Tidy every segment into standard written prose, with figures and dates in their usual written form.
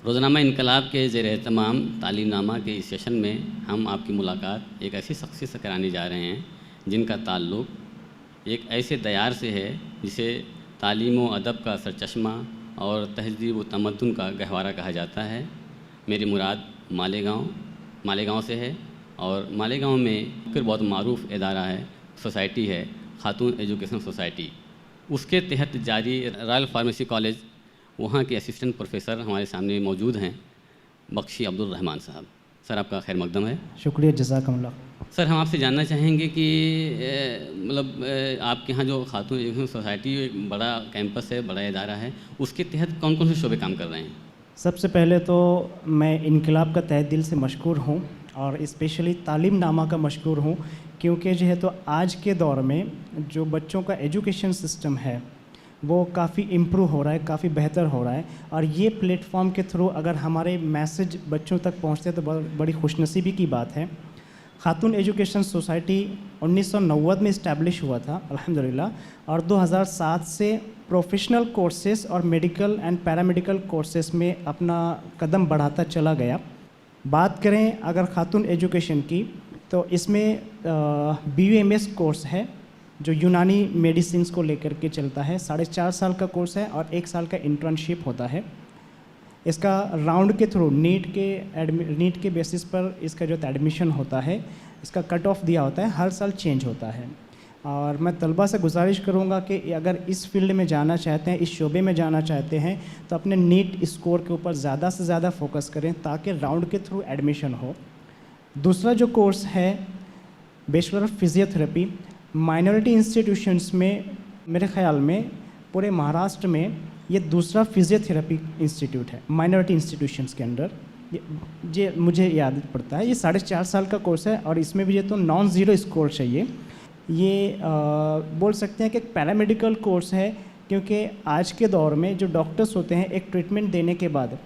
रोज़नामा इनकलाब के ज़ेर-ए-तमाम तालीमनामा के इस सेशन में हम आपकी मुलाकात एक ऐसी शख्सियत से कराने जा रहे हैं जिनका ताल्लुक़ एक ऐसे दयार से है जिसे तालीम व अदब का सरचश्मा और तहज़ीब व तमद्दुन का गहवारा कहा जाता है। मेरी मुराद मालेगाँव से है और मालेगाँव में फिर बहुत मारूफ़ इदारा है, सोसाइटी है, खातून एजुकेशन सोसाइटी। उसके तहत जारी रॉयल फार्मेसी कॉलेज, वहाँ के असिस्टेंट प्रोफेसर हमारे सामने मौजूद हैं, बख्शी अब्दुल रहमान साहब। सर, आपका खैर मकदम है। शुक्रिया, जज़ाकल्लाह। सर, हम आपसे जानना चाहेंगे कि मतलब आपके यहाँ जो खातून एजुकेशन सोसाइटी एक बड़ा कैंपस है, बड़ा इदारा है, उसके तहत कौन कौन से शोबे काम कर रहे हैं? सबसे पहले तो मैं इनकलाब का तहे दिल से मशकूर हूँ और स्पेशली तालीमनामा का मशकूर हूँ, क्योंकि जो है तो आज के दौर में जो बच्चों का एजुकेशन सिस्टम है वो काफ़ी इम्प्रूव हो रहा है, काफ़ी बेहतर हो रहा है। और ये प्लेटफॉर्म के थ्रू अगर हमारे मैसेज बच्चों तक पहुँचते तो बड़ी खुशनसीबी की बात है। खातून एजुकेशन सोसाइटी 1990 में इस्टेब्लिश हुआ था अल्हम्दुलिल्लाह, और 2007 से प्रोफेशनल कोर्सेज़ और मेडिकल एंड पैरामेडिकल कोर्सेज़ में अपना कदम बढ़ाता चला गया। बात करें अगर खातून एजुकेशन की तो इसमें BUMS कोर्स है जो यूनानी मेडिसिन्स को लेकर के चलता है। 4.5 साल का कोर्स है और 1 साल का इंटर्नशिप होता है। इसका राउंड के थ्रू नीट के बेसिस पर इसका जो एडमिशन होता है, इसका कट ऑफ दिया होता है, हर साल चेंज होता है। और मैं तलबा से गुजारिश करूँगा कि अगर इस फील्ड में जाना चाहते हैं, इस शोबे में जाना चाहते हैं, तो अपने नीट स्कोर के ऊपर ज़्यादा से ज़्यादा फोकस करें ताकि राउंड के थ्रू एडमिशन हो। दूसरा जो कोर्स है bachelor of physiotherapy, minority institutions में मेरे ख्याल में पूरे महाराष्ट्र में ये दूसरा फिजियोथेरेपी इंस्टीट्यूट है माइनॉरिटी इंस्टीट्यूशंस के अंडर। ये मुझे याद पड़ता है। ये 4.5 साल का कोर्स है और इसमें भी ये तो नॉन ज़ीरो स्कोर चाहिए। ये बोल सकते हैं कि एक पैरामेडिकल कोर्स है, क्योंकि आज के दौर में जो डॉक्टर्स होते हैं एक ट्रीटमेंट देने के बाद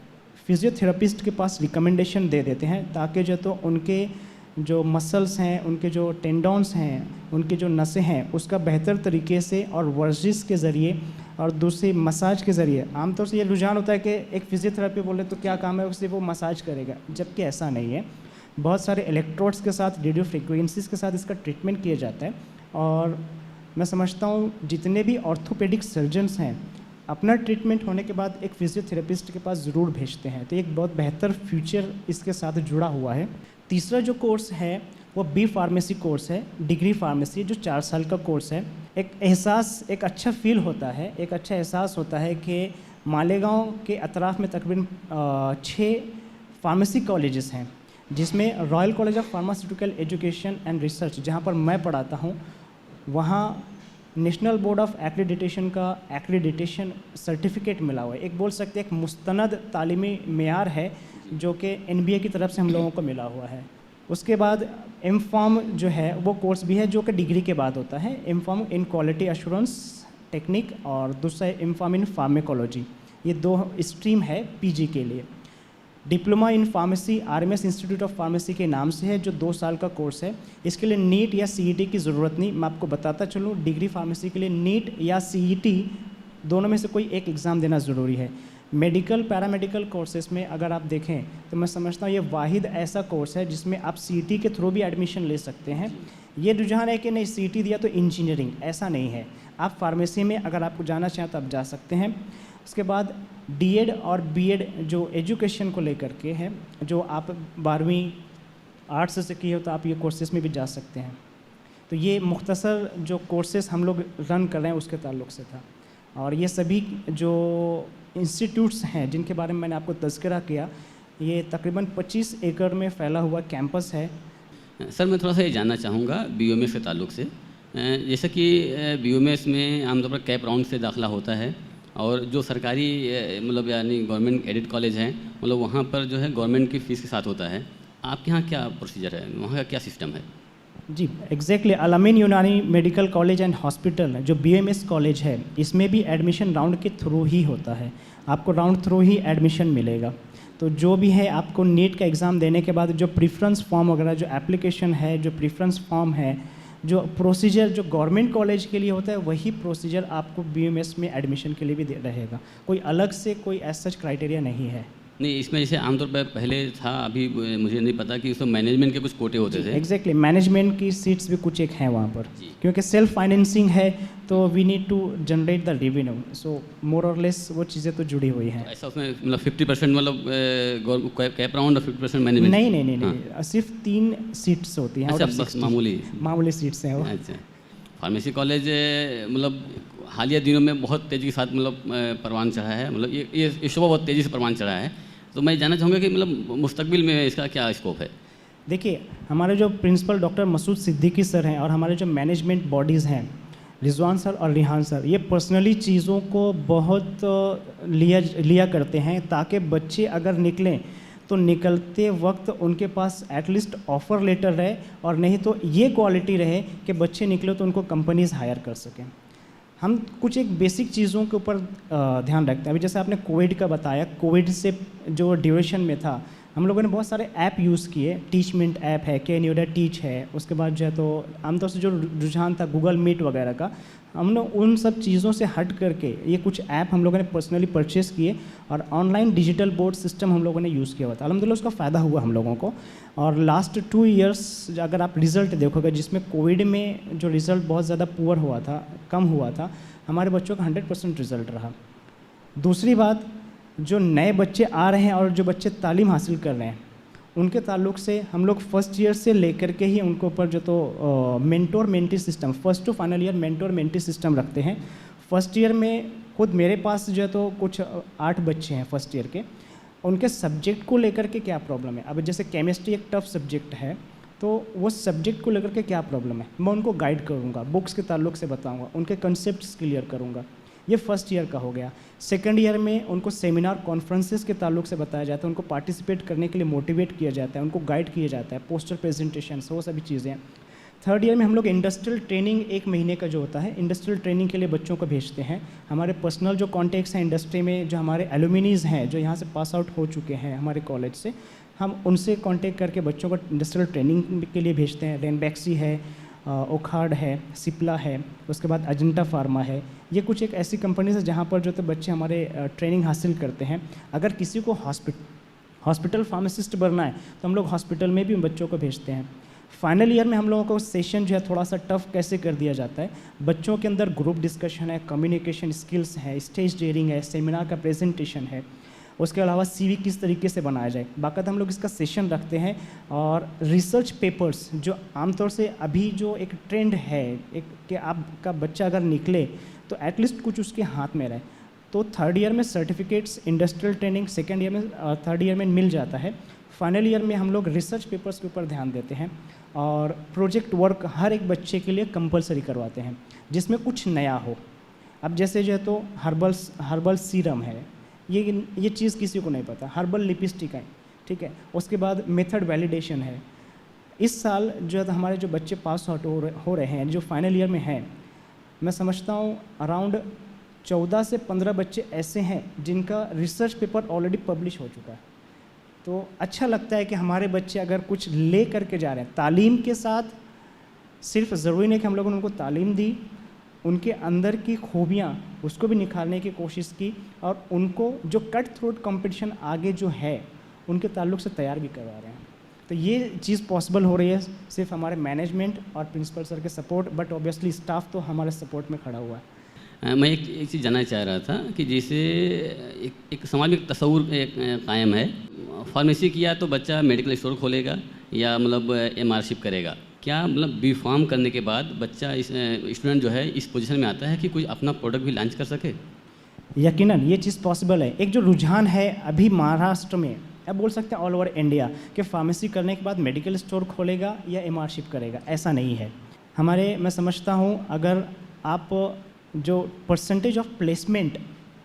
फिजियोथेरेपिस्ट के पास रिकमेंडेशन दे देते हैं ताकि जो तो उनके जो मसल्स हैं, उनके जो टेंडॉन्स हैं, उनकी जो नसें हैं, उसका बेहतर तरीके से और वर्जिश के ज़रिए और दूसरी मसाज के ज़रिए। आमतौर से ये रुझान होता है कि एक फिजियोथेरेपी बोले तो क्या काम है, उससे वो मसाज करेगा, जबकि ऐसा नहीं है। बहुत सारे इलेक्ट्रोड्स के साथ, रेडियो फ्रिक्वेंसीज़ के साथ इसका ट्रीटमेंट किया जाता है। और मैं समझता हूँ जितने भी ऑर्थोपेडिक सर्जन्स हैं अपना ट्रीटमेंट होने के बाद एक फिजियोथेरेपिस्ट के पास ज़रूर भेजते हैं, तो एक बहुत बेहतर फ्यूचर इसके साथ जुड़ा हुआ है। तीसरा जो कोर्स है वो B फार्मेसी कोर्स है, डिग्री फार्मेसी, जो 4 साल का कोर्स है। एक अच्छा फील होता है, एक अच्छा एहसास होता है कि मालेगांव के अतराफ़ में तकरीबन 6 फार्मेसी कॉलेजेस हैं, जिसमें royal college of pharmaceutical education and research, जहाँ पर मैं पढ़ाता हूँ, वहाँ नेशनल बोर्ड ऑफ एक्रीडिटेशन का एक्रीडिटेशन सर्टिफिकेट मिला हुआ है। एक बोल सकते हैं एक मुस्तनद तालीमी मेयार है जो कि NBA की तरफ से हम लोगों को मिला हुआ है। उसके बाद M.Pharm जो है वो कोर्स भी है जो कि डिग्री के बाद होता है। M.Pharm in quality assurance technique और दूसरा M.Pharm इन फार्मेकोलॉजी। ये 2 स्ट्रीम है PG के लिए। Diploma in pharmacy RMS institute of pharmacy के नाम से है, जो 2 साल का कोर्स है। इसके लिए नीट या CET की ज़रूरत नहीं। मैं आपको बताता चलूँ, डिग्री फार्मेसी के लिए नीट या CET दोनों में से कोई एक एग्ज़ाम देना ज़रूरी है। मेडिकल पैरामेडिकल कोर्सेज़ में अगर आप देखें तो मैं समझता हूँ ये वाहिद ऐसा कोर्स है जिसमें आप CET के थ्रू भी एडमिशन ले सकते हैं। ये रुझान है कि नहीं CET दिया तो इंजीनियरिंग, ऐसा नहीं है। आप फार्मेसी में अगर आपको जाना चाहें तो आप जा सकते हैं। उसके बाद D.Ed और B.Ed जो एजुकेशन को लेकर के है, जो आप 12वीं आर्ट्स से किए हो तो आप ये कोर्सेज़ में भी जा सकते हैं। तो ये मुख्तसर जो कोर्सेज़ हम लोग रन कर रहे हैं उसके ताल्लुक़ से था। और ये सभी जो इंस्टीट्यूट्स हैं जिनके बारे में मैंने आपको तज़किरा किया, ये तकरीबन 25 एकड़ में फैला हुआ कैंपस है। सर, मैं थोड़ा सा ये जानना चाहूँगा BUMS के ताल्लुक़ से। जैसे कि BUMS में आमतौर पर कैप राउंड से दाखिला होता है और जो सरकारी मतलब यानी गवर्नमेंट एडेड कॉलेज हैं, मतलब वहाँ पर जो है गवर्नमेंट की फ़ीस के साथ होता है। आपके यहाँ क्या प्रोसीजर है, वहाँ का क्या सिस्टम है? जी एग्जैक्टली, अल-अमीन यूनानी मेडिकल कॉलेज एंड हॉस्पिटल जो BUMS कॉलेज है, इसमें भी एडमिशन राउंड के थ्रू ही होता है। आपको राउंड थ्रू ही एडमिशन मिलेगा। तो जो भी है आपको नीट का एग्ज़ाम देने के बाद जो प्रेफरेंस फॉर्म वगैरह, जो एप्लीकेशन है, जो प्रेफरेंस फॉर्म है, जो प्रोसीजर जो गवर्नमेंट कॉलेज के लिए होता है, वही प्रोसीजर आपको BUMS में एडमिशन के लिए भी रहेगा। कोई अलग से कोई एज सच क्राइटेरिया नहीं है। नहीं, इसमें जैसे आमतौर पर पहले था, अभी मुझे नहीं पता कि उसमें मैनेजमेंट के कुछ कोटे होते थे। एग्जैक्टली, मैनेजमेंट की सीट्स भी कुछ एक हैं वहाँ पर, जी। क्योंकि सेल्फ फाइनेंसिंग है तो we need to generate the revenue, so more और लेस वो चीज़ें तो जुड़ी हुई हैं। ऐसा उसमें मतलब 50% मतलब कैप राउंड और 50% मैनेजमेंट? नहीं नहीं नहीं नहीं, सिर्फ 3 सीट्स होती हैं। अच्छा, out of बस 60 मामूली सीट्स हैं वो। अच्छा, फार्मेसी कॉलेज मतलब हालिया दिनों में बहुत तेज़ी के साथ मतलब परवान चढ़ा है, मतलब ये शोबा बहुत तेज़ी से परवान चढ़ा है। तो मैं जानना चाहूँगा कि मतलब मुस्तकबिल में इसका क्या स्कोप है? देखिए, हमारे जो principal doctor Masood Siddiqui sir हैं और हमारे जो मैनेजमेंट बॉडीज़ हैं, रिजवान सर और रिहान सर, ये पर्सनली चीज़ों को बहुत लिया करते हैं ताकि बच्चे अगर निकलें तो निकलते वक्त उनके पास एटलीस्ट ऑफ़र लेटर रहे, और नहीं तो ये क्वालिटी रहे कि बच्चे निकले तो उनको कंपनीज़ हायर कर सकें। हम कुछ एक बेसिक चीज़ों के ऊपर ध्यान रखते हैं। अभी जैसे आपने कोविड का बताया, कोविड से जो ड्यूरेशन में था, हम लोगों ने बहुत सारे ऐप यूज़ किए। टीचमेंट ऐप है, कैनयूडा टीच है, उसके बाद जो है तो आमतौर से जो रुझान था गूगल मीट वगैरह का, हमने उन सब चीज़ों से हट करके ये कुछ ऐप हम लोगों ने पर्सनली परचेस किए और ऑनलाइन डिजिटल बोर्ड सिस्टम हम लोगों ने यूज़ किया हुआ था। अल्हम्दुलिल्लाह उसका फ़ायदा हुआ हम लोगों को। और लास्ट 2 ईयर्स अगर आप रिज़ल्ट देखोगे, जिसमें कोविड में जो रिज़ल्ट बहुत ज़्यादा पुअर हुआ था, कम हुआ था, हमारे बच्चों का 100% रिज़ल्ट रहा। दूसरी बात, जो नए बच्चे आ रहे हैं और जो बच्चे तालीम हासिल कर रहे हैं, उनके ताल्लुक से हम लोग फर्स्ट ईयर से लेकर के ही उनके ऊपर जो तो mentor mentee system, first to final year mentor mentee system रखते हैं। फर्स्ट ईयर में खुद मेरे पास जो है तो कुछ 8 बच्चे हैं फर्स्ट ईयर के। उनके सब्जेक्ट को लेकर के क्या प्रॉब्लम है, अब जैसे केमिस्ट्री एक टफ सब्जेक्ट है, तो वो सब्जेक्ट को लेकर के क्या प्रॉब्लम है, मैं उनको गाइड करूँगा, बुक्स के ताल्लुक से बताऊँगा, उनके कंसेप्ट्स क्लियर करूँगा। ये फर्स्ट ईयर का हो गया। सेकंड ईयर में उनको सेमिनार कॉन्फ्रेंसेस के ताल्लुक से बताया जाता है, उनको पार्टिसिपेट करने के लिए मोटिवेट किया जाता है, उनको गाइड किया जाता है, पोस्टर प्रेजेंटेशन, वो सभी चीज़ें। थर्ड ईयर में हम लोग इंडस्ट्रियल ट्रेनिंग 1 महीने का जो होता है, इंडस्ट्रियल ट्रेनिंग के लिए बच्चों को भेजते हैं। हमारे पर्सनल जो कॉन्टेक्ट्स हैं इंडस्ट्री में, जो हमारे एलुमिनीज़ हैं जो यहाँ से पास आउट हो चुके हैं हमारे कॉलेज से, हम उनसे कॉन्टेक्ट करके बच्चों को इंडस्ट्रियल ट्रेनिंग के लिए भेजते हैं। रेनबैक्सी है, ओखाड है, सिप्ला है, उसके बाद अजंता फार्मा है। ये कुछ एक ऐसी कंपनीज है जहाँ पर जो तो बच्चे हमारे ट्रेनिंग हासिल करते हैं। अगर किसी को हॉस्पिटल फार्मासिस्ट बनना है तो हम लोग हॉस्पिटल में भी बच्चों को भेजते हैं। फाइनल ईयर में हम लोगों को सेशन जो है थोड़ा सा टफ कैसे कर दिया जाता है, बच्चों के अंदर ग्रुप डिस्कशन है, कम्युनिकेशन स्किल्स है, स्टेज डेयरिंग है, सेमिनार का प्रेजेंटेशन है, उसके अलावा सीवी किस तरीके से बनाया जाए, बाकायदा हम लोग इसका सेशन रखते हैं। और रिसर्च पेपर्स जो आमतौर से अभी जो एक ट्रेंड है एक कि आपका बच्चा अगर निकले तो एटलीस्ट कुछ उसके हाथ में रहे, तो थर्ड ईयर में certificates, industrial training second year में, थर्ड ईयर में मिल जाता है। फाइनल ईयर में हम लोग रिसर्च पेपर्स के ऊपर ध्यान देते हैं और प्रोजेक्ट वर्क हर एक बच्चे के लिए कंपलसरी करवाते हैं जिसमें कुछ नया हो। अब जैसे जो है तो हर्बल सीरम है, ये चीज़ किसी को नहीं पता, हर्बल लिपस्टिक है, ठीक है। उसके बाद मेथड वैलिडेशन है। इस साल जो है तो हमारे जो बच्चे पास आउट हो रहे हैं, जो फाइनल ईयर में हैं, मैं समझता हूँ अराउंड 14 से 15 बच्चे ऐसे हैं जिनका रिसर्च पेपर ऑलरेडी पब्लिश हो चुका है। तो अच्छा लगता है कि हमारे बच्चे अगर कुछ ले करके जा रहे हैं तालीम के साथ, सिर्फ ज़रूरी नहीं कि हम लोगों ने उनको तालीम दी, उनके अंदर की खूबियाँ उसको भी निखारने की कोशिश की और उनको जो कट थ्रोट कंपटीशन आगे जो है उनके ताल्लुक से तैयार भी करवा रहे हैं। तो ये चीज़ पॉसिबल हो रही है सिर्फ हमारे मैनेजमेंट और प्रिंसिपल सर के सपोर्ट, बट ऑब्वियसली स्टाफ तो हमारे सपोर्ट में खड़ा हुआ है। मैं एक चीज़ जानना चाह रहा था कि जैसे एक समाज में एक तस्वुर कायम है, फार्मेसी किया तो बच्चा मेडिकल स्टोर खोलेगा या मतलब एमआरशिप करेगा। क्या मतलब बी.फार्म करने के बाद बच्चा इस स्टूडेंट जो है इस पोजीशन में आता है कि कोई अपना प्रोडक्ट भी लॉन्च कर सके? यकीनन ये चीज़ पॉसिबल है। एक जो रुझान है अभी महाराष्ट्र में, अब बोल सकते हैं ऑल ओवर इंडिया, कि फार्मेसी करने के बाद मेडिकल स्टोर खोलेगा या एमआरशिप करेगा, ऐसा नहीं है। मैं समझता हूँ अगर आप जो percentage of placement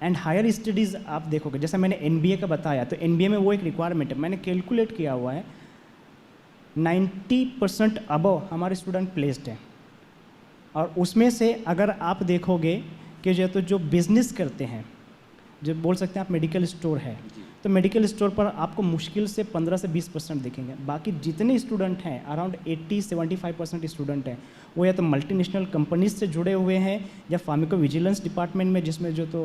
and higher studies आप देखोगे, जैसे मैंने एनबीए का बताया, तो एनबीए में वो एक रिक्वायरमेंट है, मैंने कैलकुलेट किया हुआ है 90% अबव हमारे स्टूडेंट प्लेस्ड हैं। और उसमें से अगर आप देखोगे कि जो बिज़नेस करते हैं जब बोल सकते हैं आप मेडिकल स्टोर है, तो मेडिकल स्टोर पर आपको मुश्किल से 15 से 20% दिखेंगे। बाकी जितने स्टूडेंट हैं अराउंड 80-75% स्टूडेंट हैं वो या तो मल्टीनेशनल कंपनीज से जुड़े हुए हैं या फार्माको विजिलेंस डिपार्टमेंट में जिसमें जो तो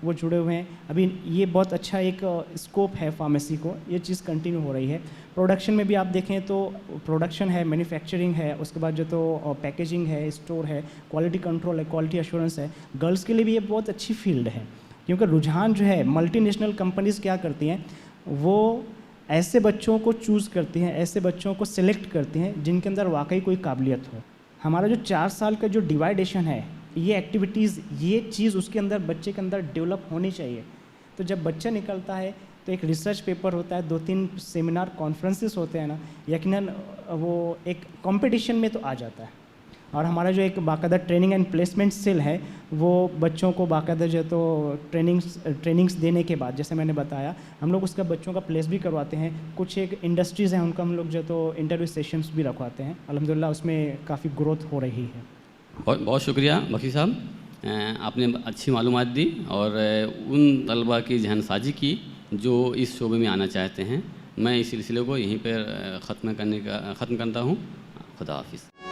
वो जुड़े हुए हैं। अभी ये बहुत अच्छा एक स्कोप है फार्मेसी को, ये चीज़ कंटिन्यू हो रही है। प्रोडक्शन में भी आप देखें तो प्रोडक्शन है, मैन्युफैक्चरिंग है, उसके बाद जो तो पैकेजिंग है, स्टोर है, क्वालिटी कंट्रोल है, क्वालिटी एश्योरेंस है। गर्ल्स के लिए भी ये बहुत अच्छी फील्ड है क्योंकि रुझान जो है मल्टीनेशनल कंपनीज़ क्या करती हैं, वो ऐसे बच्चों को चूज़ करती हैं, ऐसे बच्चों को सिलेक्ट करती हैं जिनके अंदर वाकई कोई काबिलियत हो। हमारा जो 4 साल का जो डिवाइडेशन है, ये एक्टिविटीज़, ये चीज़ उसके अंदर बच्चे के अंदर डेवलप होनी चाहिए। तो जब बच्चा निकलता है तो एक रिसर्च पेपर होता है, 2-3 सेमिनार कॉन्फ्रेंसेस होते हैं ना, यकीनन वो एक कंपटीशन में तो आ जाता है। और हमारा जो एक बाकायदा ट्रेनिंग एंड प्लेसमेंट सेल है वो बच्चों को बाकायदा जो तो ट्रेनिंग्स देने के बाद, जैसे मैंने बताया, हम लोग उसका बच्चों का प्लेस भी करवाते हैं। कुछ एक इंडस्ट्रीज़ हैं उनका हम लोग जो तो इंटरव्यू सेशंस भी रखवाते हैं। अल्हम्दुलिल्लाह उसमें काफ़ी ग्रोथ हो रही है। बहुत बहुत शुक्रिया बख्शी साहब, आपने अच्छी मालूमात दी और उन तलबा की जहनसाजी की जो इस शोबे में आना चाहते हैं। मैं इस सिलसिले को यहीं पर ख़त्म करता हूँ। खुदा हाफिज़।